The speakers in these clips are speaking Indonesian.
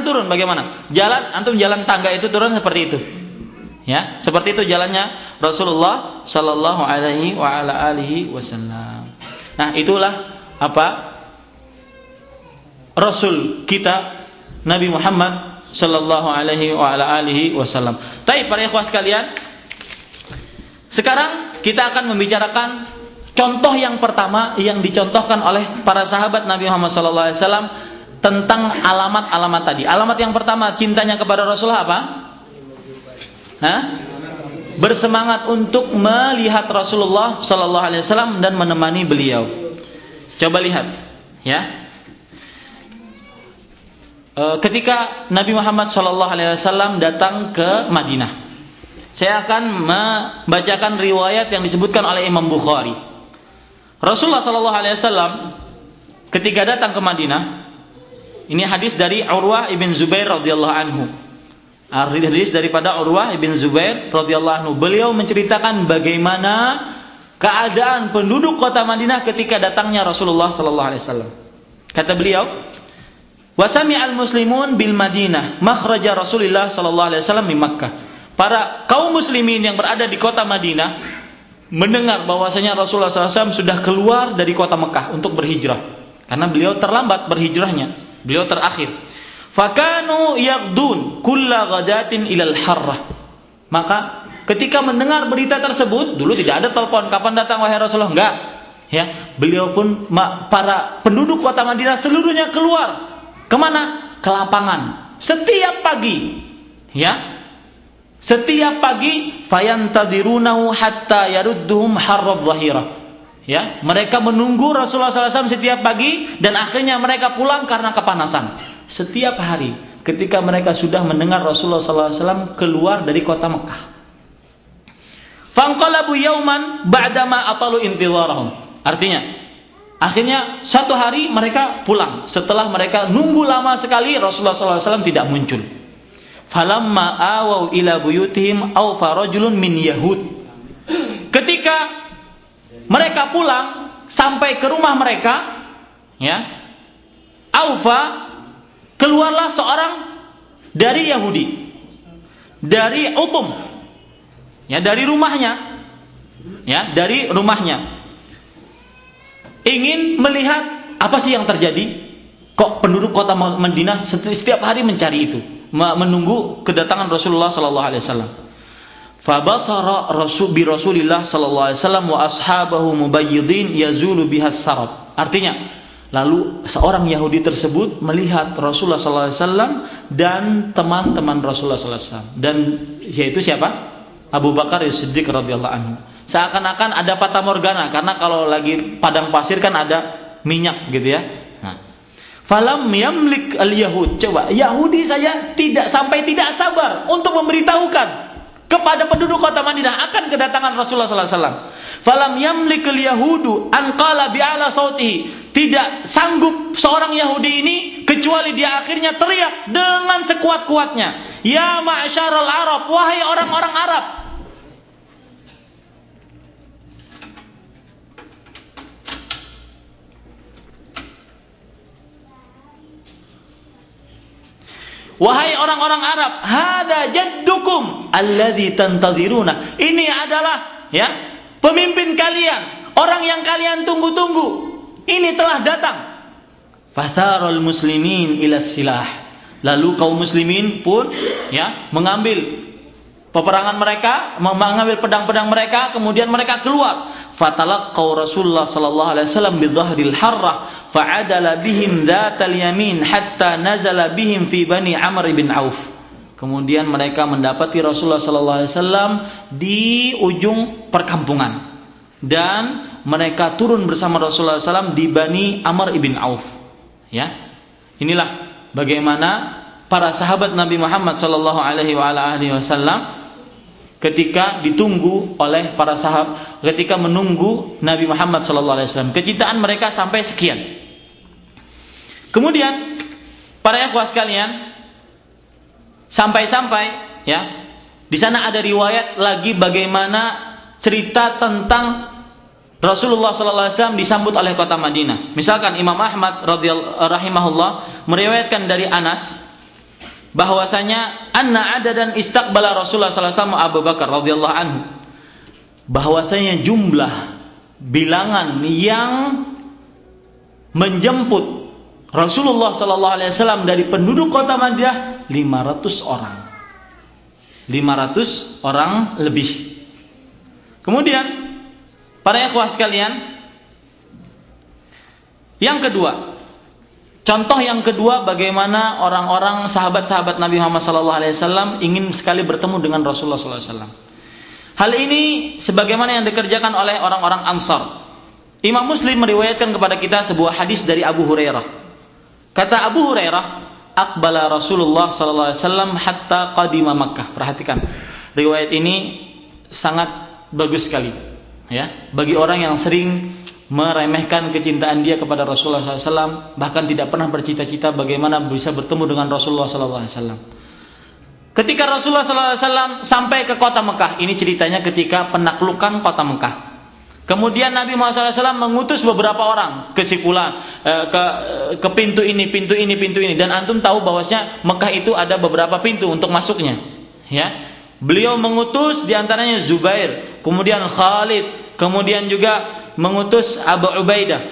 turun bagaimana? Antum jalan tangga itu turun seperti itu. Ya, seperti itu jalannya Rasulullah sallallahu alaihi wa ala alihi wasallam. Nah, itulah apa? Rasul kita Nabi Muhammad sallallahu alaihi wa ala alihi wasallam. Baik, para ikhwah sekalian, sekarang kita akan membicarakan contoh yang pertama yang dicontohkan oleh para sahabat Nabi Muhammad sallallahu alaihi wasallam tentang alamat-alamat tadi. Alamat yang pertama, cintanya kepada Rasulullah apa? Bersemangat untuk melihat Rasulullah sallallahu alaihi wasallam dan menemani beliau. Coba lihat, ya. Ketika Nabi Muhammad sallallahu alaihi wasallam datang ke Madinah, saya akan membacakan riwayat yang disebutkan oleh Imam Bukhari. Rasulullah sallallahu alaihi wasallam ketika datang ke Madinah, ini hadis dari Urwah ibn Zubair radhiyallahu anhu. Hadis daripada Urwah ibn Zubair radhiyallahu anhu. Beliau menceritakan bagaimana keadaan penduduk kota Madinah ketika datangnya Rasulullah sallallahu alaihi wasallam. Kata beliau, "Wa sami'al muslimun bil Madinah makhraja Rasulullah sallallahu alaihi wasallam min Makkah." Para kaum muslimin yang berada di kota Madinah mendengar bahwasanya Rasulullah SAW sudah keluar dari kota Mekah untuk berhijrah, karena beliau terlambat berhijrahnya, beliau terakhir. Fakanu yaghdun kulla ghadatin ilal harrah. Maka ketika mendengar berita tersebut, dulu tidak ada telepon kapan datang wahai Rasulullah, enggak, ya. Beliau pun, para penduduk kota Madinah seluruhnya keluar kemana? Ke lapangan setiap pagi, ya. Setiap pagi, fayantadirunahu hatta yarudduhum harrab dhahirah. Ya, mereka menunggu Rasulullah SAW setiap pagi dan akhirnya mereka pulang karena kepanasan. Setiap hari ketika mereka sudah mendengar Rasulullah SAW keluar dari kota Mekah. Fanqalabu yauman ba'dama atalu intidharahum. Artinya, akhirnya suatu hari mereka pulang setelah mereka nunggu lama sekali Rasulullah SAW tidak muncul. Falamma awau ila buyutihim aw farajulun min yahud. Ketika mereka pulang sampai ke rumah mereka, ya, aufa, keluarlah seorang dari Yahudi, dari Utum, ya, dari rumahnya, ya, dari rumahnya, ingin melihat apa sih yang terjadi. Kok penduduk kota Madinah setiap hari mencari itu, menunggu kedatangan Rasulullah sallallahu alaihi wasallam. Fabasara bi Rasulillah sallallahu alaihi wasallam wa ashabahu mubayyidin yazulu bihas sarab. Artinya, lalu seorang Yahudi tersebut melihat Rasulullah sallallahu alaihi wasallam dan teman-teman Rasulullah sallallahu alaihi wasallam, dan yaitu siapa? Abu Bakar As-Siddiq radhiyallahu anhu. Seakan-akan ada fata morgana, karena kalau lagi padang pasir kan ada minyak gitu ya. Falam yamlik al-yahud. Coba, Yahudi saja tidak sabar untuk memberitahukan kepada penduduk kota Madinah akan kedatangan Rasulullah sallallahu alaihi wasallam. Falam yamlik al-yahudu an qala bi'ala sautihi. Tidak sanggup seorang Yahudi ini kecuali dia akhirnya teriak dengan sekuat-kuatnya, "Ya ma'syaral Arab, wahai orang-orang Arab." Wahai orang-orang Arab, hada jaddukum alladzi tantadhiruna. Ini adalah, ya, pemimpin kalian, orang yang kalian tunggu-tunggu. Ini telah datang. Fatharul muslimin ila silah. Lalu kaum muslimin pun, ya, mengambil peperangan mereka, mengambil pedang-pedang mereka, kemudian mereka keluar. Fatalaqqaw Rasulullah sallallahu alaihi wasallam bi dhahril harrah fa'adala bihim dzatal yamin hatta nazala bihim fi Bani Amr bin Auf. Kemudian mereka mendapati Rasulullah sallallahu alaihi wasallam di ujung perkampungan dan mereka turun bersama Rasulullah SAW di Bani Amr ibn Auf. Ya, inilah bagaimana para sahabat Nabi Muhammad sallallahu alaihi wasallam ketika ditunggu oleh para sahabat, ketika menunggu Nabi Muhammad sallallahu alaihi wasallam. Kecintaan mereka sampai sekian. Kemudian para ikhwah sekalian, sampai-sampai, ya, di sana ada riwayat lagi bagaimana cerita tentang Rasulullah sallallahu alaihi wasallam disambut oleh kota Madinah. Misalkan Imam Ahmad rahimahullah meriwayatkan dari Anas, bahwasanya anna adadan istaqbala Rasulullah sallallahu alaihi wasallam Abu Bakar radhiyallahu anhu, bahwasanya jumlah bilangan yang menjemput Rasulullah sallallahu alaihi wasallam dari penduduk kota Madinah 500 orang. 500 orang lebih. Kemudian para ikhwah sekalian, yang kedua, contoh yang kedua bagaimana orang-orang sahabat-sahabat Nabi Muhammad SAW ingin sekali bertemu dengan Rasulullah SAW. Hal ini sebagaimana yang dikerjakan oleh orang-orang Ansar. Imam Muslim meriwayatkan kepada kita sebuah hadis dari Abu Hurairah. Kata Abu Hurairah, "Aqbala Rasulullah SAW hatta qadima Makkah." Perhatikan, riwayat ini sangat bagus sekali, ya, bagi orang yang sering meremehkan kecintaan dia kepada Rasulullah SAW, bahkan tidak pernah bercita-cita bagaimana bisa bertemu dengan Rasulullah SAW. Ketika Rasulullah SAW sampai ke kota Mekah, ini ceritanya ketika penaklukan kota Mekah. Kemudian Nabi Muhammad SAW mengutus beberapa orang ke Sikulan, ke pintu ini, pintu ini, pintu ini. Dan antum tahu bahwasanya Mekah itu ada beberapa pintu untuk masuknya, ya. Beliau mengutus diantaranya Zubair, kemudian Khalid, kemudian juga mengutus Abu Ubaidah.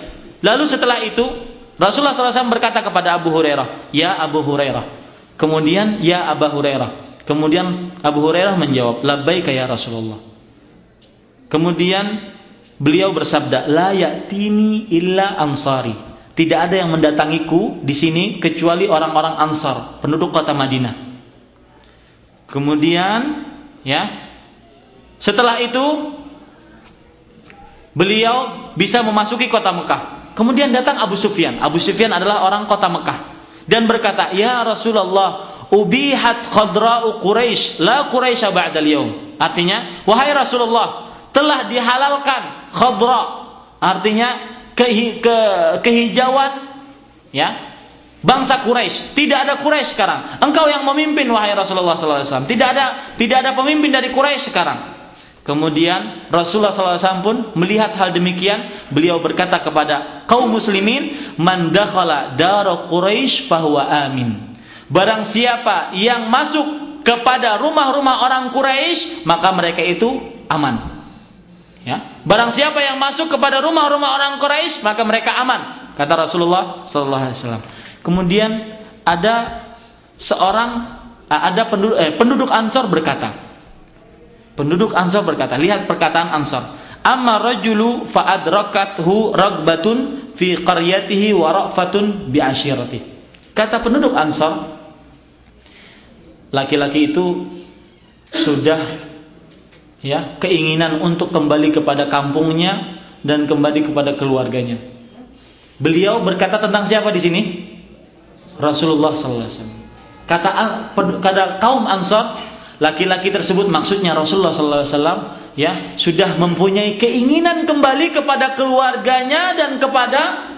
Lalu setelah itu Rasulullah SAW berkata kepada Abu Hurairah, "Ya Abu Hurairah." Kemudian, "Ya Abu Hurairah." Kemudian Abu Hurairah menjawab, "Labbaika ya Rasulullah." Kemudian beliau bersabda, "La ya'tini illa ansari." Tidak ada yang mendatangiku di sini kecuali orang-orang Ansar, penduduk kota Madinah. Kemudian, ya, setelah itu beliau bisa memasuki kota Mekah. Kemudian datang Abu Sufyan. Abu Sufyan adalah orang kota Mekah dan berkata, "Ya Rasulullah, ubihat khadra'u Quraisy, la Quraisy ba'dal yaum." Artinya, wahai Rasulullah, telah dihalalkan khadra, artinya kehijauan, ya, bangsa Quraisy. Tidak ada Quraisy sekarang. Engkau yang memimpin wahai Rasulullah SAW. Tidak ada pemimpin dari Quraisy sekarang. Kemudian Rasulullah SAW pun melihat hal demikian, beliau berkata kepada kaum muslimin, "Man dakhala dara Quraisy fahuwa amin." Barang siapa yang masuk kepada rumah-rumah orang Quraisy, maka mereka itu aman. Ya, barang siapa yang masuk kepada rumah-rumah orang Quraisy, maka mereka aman, kata Rasulullah SAW. Kemudian ada penduduk Ansor berkata. Penduduk Ansor berkata, lihat perkataan Ansor. "Amma rajulu fa adrakathu ragbatun fi qaryatihi wa ra'fatun bi ashirati." Kata penduduk Ansor, laki-laki itu sudah, ya, keinginan untuk kembali kepada kampungnya dan kembali kepada keluarganya. Beliau berkata tentang siapa di sini? Rasulullah SAW. Kata kaum Ansor, laki-laki tersebut maksudnya Rasulullah SAW, ya, sudah mempunyai keinginan kembali kepada keluarganya dan kepada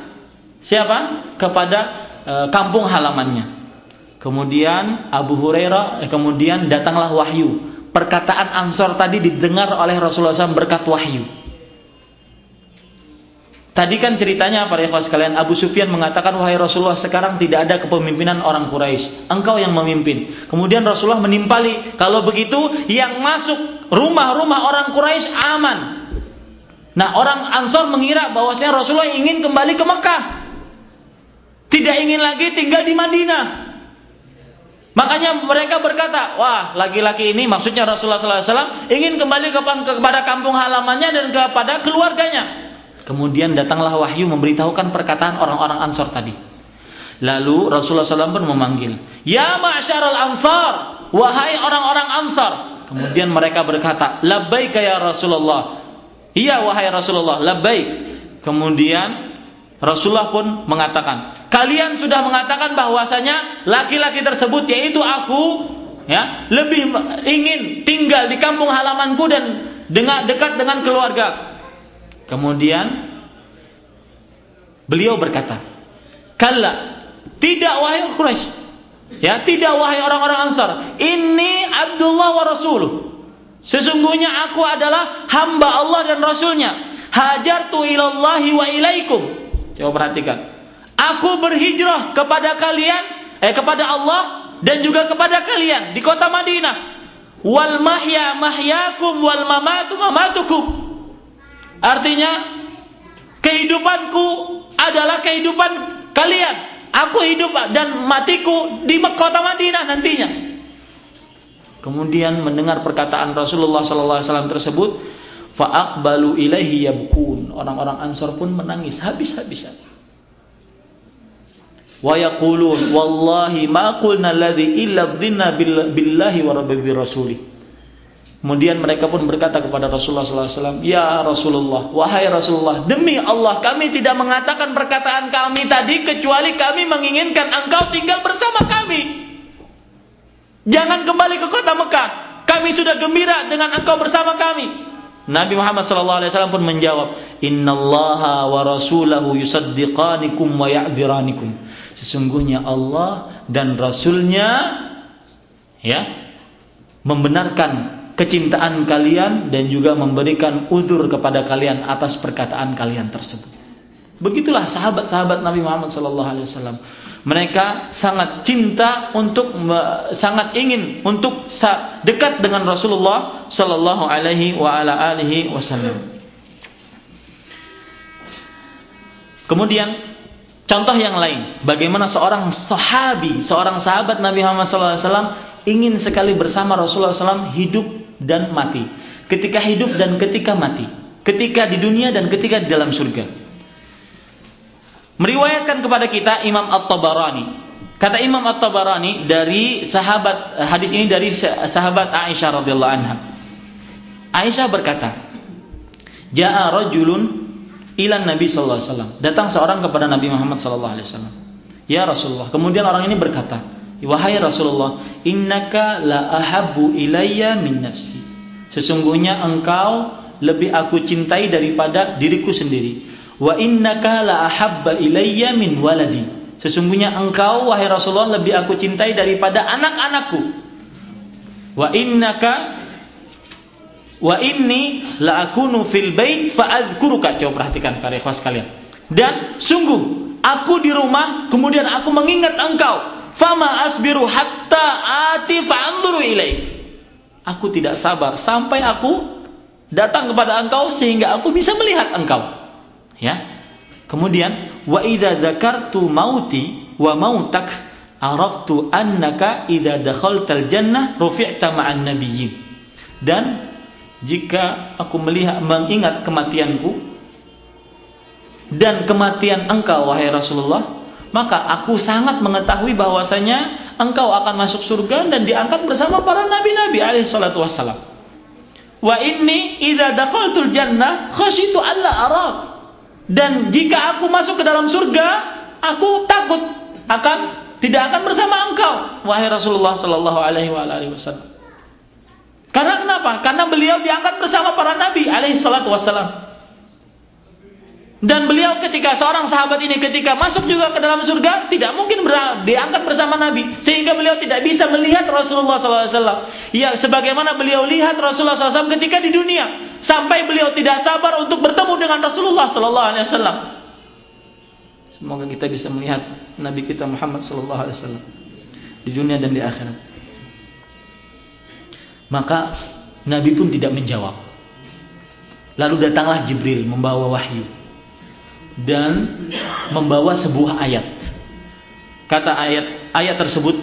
siapa? Kepada kampung halamannya. Kemudian Abu Hurairah, kemudian datanglah wahyu. Perkataan Ansor tadi didengar oleh Rasulullah SAW berkat wahyu. Tadi kan ceritanya para ikhwah sekalian, Abu Sufyan mengatakan, "Wahai Rasulullah, sekarang tidak ada kepemimpinan orang Quraisy, engkau yang memimpin." Kemudian Rasulullah menimpali, "Kalau begitu yang masuk rumah-rumah orang Quraisy aman." Nah, orang Ansor mengira bahwasanya Rasulullah ingin kembali ke Mekah, tidak ingin lagi tinggal di Madinah. Makanya mereka berkata, "Wah, laki-laki ini," maksudnya Rasulullah SAW, "ingin kembali kepada kampung halamannya dan kepada keluarganya." Kemudian datanglah wahyu memberitahukan perkataan orang-orang Ansor tadi. Lalu Rasulullah SAW pun memanggil, "Ya ma'syaral Ansar, wahai orang-orang Ansar." Kemudian mereka berkata, "Labbaika ya Rasulullah." "Iya wahai Rasulullah, labbaik." Kemudian Rasulullah pun mengatakan, "Kalian sudah mengatakan bahwasanya laki-laki tersebut, yaitu aku, ya, lebih ingin tinggal di kampung halamanku dan dekat dengan keluarga." Kemudian beliau berkata, "Kalla, tidak wahai Quraisy, ya, tidak wahai orang-orang Ansar. Inni Abdullah wa Rasuluh. Sesungguhnya aku adalah hamba Allah dan Rasulnya. Hajartu ilallahi wa ilaikum." Coba perhatikan. Aku berhijrah kepada kalian, kepada Allah dan juga kepada kalian di kota Madinah. Wal mahya mahyakum wal mamatu mamatukum. Artinya kehidupanku adalah kehidupan kalian. Aku hidup dan matiku di kota Madinah nantinya. Kemudian mendengar perkataan Rasulullah SAW tersebut, fa'aqbalu ilaihi yabkun. Orang-orang Ansar pun menangis habis-habisan. Wa yaqulun wallahi ma qulna alladhi illa dhinna billahi wa rabbi rasulih. Kemudian mereka pun berkata kepada Rasulullah SAW, ya Rasulullah, wahai Rasulullah, demi Allah kami tidak mengatakan perkataan kami tadi kecuali kami menginginkan engkau tinggal bersama kami. Jangan kembali ke kota Mekah. Kami sudah gembira dengan engkau bersama kami. Nabi Muhammad SAW pun menjawab, innallaha wa rasulahu yusaddiqanikum wa ya'dziranikum. Sesungguhnya Allah dan Rasulnya membenarkan kecintaan kalian dan juga memberikan udzur kepada kalian atas perkataan kalian tersebut. Begitulah sahabat-sahabat Nabi Muhammad SAW. Mereka sangat cinta sangat ingin untuk dekat dengan Rasulullah sallallahu alaihi wasallam. Kemudian contoh yang lain, bagaimana seorang sahabat Nabi Muhammad SAW ingin sekali bersama Rasulullah SAW hidup dan mati. Ketika hidup dan ketika mati, ketika di dunia dan ketika di dalam surga. Meriwayatkan kepada kita Imam At-Tabarani. Kata Imam At-Tabarani dari hadis ini dari sahabat Aisyah radhiyallahu anha. Aisyah berkata, Ja'a rajulun ila Nabi sallallahu alaihi wasallam. Datang seorang kepada Nabi Muhammad sallallahu alaihi wasallam. Ya Rasulullah. Kemudian orang ini berkata, wahai Rasulullah, innaka la ahabbu ilayya min nafsi. Sesungguhnya engkau lebih aku cintai daripada diriku sendiri. Wa innaka la ahabba ilayya min waladi. Sesungguhnya engkau wahai Rasulullah lebih aku cintai daripada anak-anakku. Wa inni la akunu fil bait fa adzkuruka. Coba perhatikan para ikhwas kalian. Dan sungguh aku di rumah kemudian aku mengingat engkau. Fama asbiru hatta ati fa anzuru ilaik. Aku tidak sabar sampai aku datang kepada engkau sehingga aku bisa melihat engkau. Ya. Kemudian wa idza dzakartu mauti wa mautak araftu annaka idza dakhaltal jannah rufi'ta ma'an nabiyyin. Dan jika aku mengingat kematianku dan kematian engkau wahai Rasulullah, maka aku sangat mengetahui bahwasanya engkau akan masuk surga dan diangkat bersama para nabi-nabi alaihi salatu wassalam. Wa inni idza dakhaltul jannah khasyitu alla arak. Dan jika aku masuk ke dalam surga, aku takut tidak akan bersama engkau wahai Rasulullah sallallahu alaihi wasallam. Karena kenapa? Karena beliau diangkat bersama para nabi alaihi salatu wassalam. Dan beliau seorang sahabat ini ketika masuk juga ke dalam surga, tidak mungkin diangkat bersama nabi, sehingga beliau tidak bisa melihat Rasulullah sallallahu alaihi wasallam. Ya, sebagaimana beliau lihat Rasulullah sallallahu alaihi wasallam ketika di dunia. Sampai beliau tidak sabar untuk bertemu dengan Rasulullah sallallahu alaihi wasallam. Semoga kita bisa melihat Nabi kita Muhammad sallallahu alaihi wasallam di dunia dan di akhirat. Maka Nabi pun tidak menjawab. Lalu datanglah Jibril membawa wahyu dan membawa sebuah ayat. Kata ayat tersebut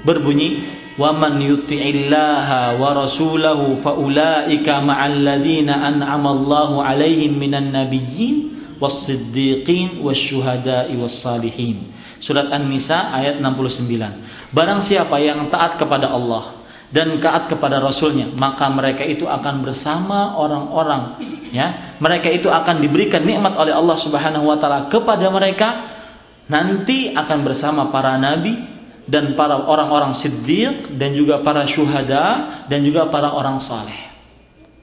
berbunyi, wa man yuti'illaha wa rasulahu faulaika ma'al ladzina an'ama Allahu 'alaihim minan nabiyyin was-siddiqin wasyuhada'i was-salihin. Surat An-Nisa ayat 69. Barang siapa yang taat kepada Allah dan taat kepada Rasulnya, maka mereka itu akan bersama orang-orang, mereka itu akan diberikan nikmat oleh Allah Subhanahu wa taala kepada mereka, nanti akan bersama para nabi dan para orang-orang siddiq dan juga para syuhada dan juga para orang saleh.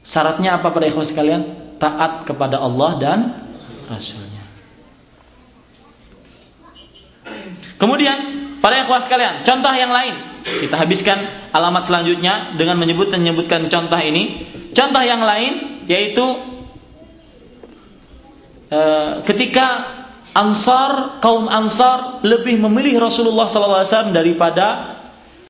Syaratnya apa para ikhwan sekalian? Taat kepada Allah dan Rasulnya. Kemudian para ikhwan sekalian, contoh yang lain. Kita habiskan alamat selanjutnya dengan menyebutkan contoh ini. Contoh yang lain yaitu ketika kaum Ansar lebih memilih Rasulullah SAW daripada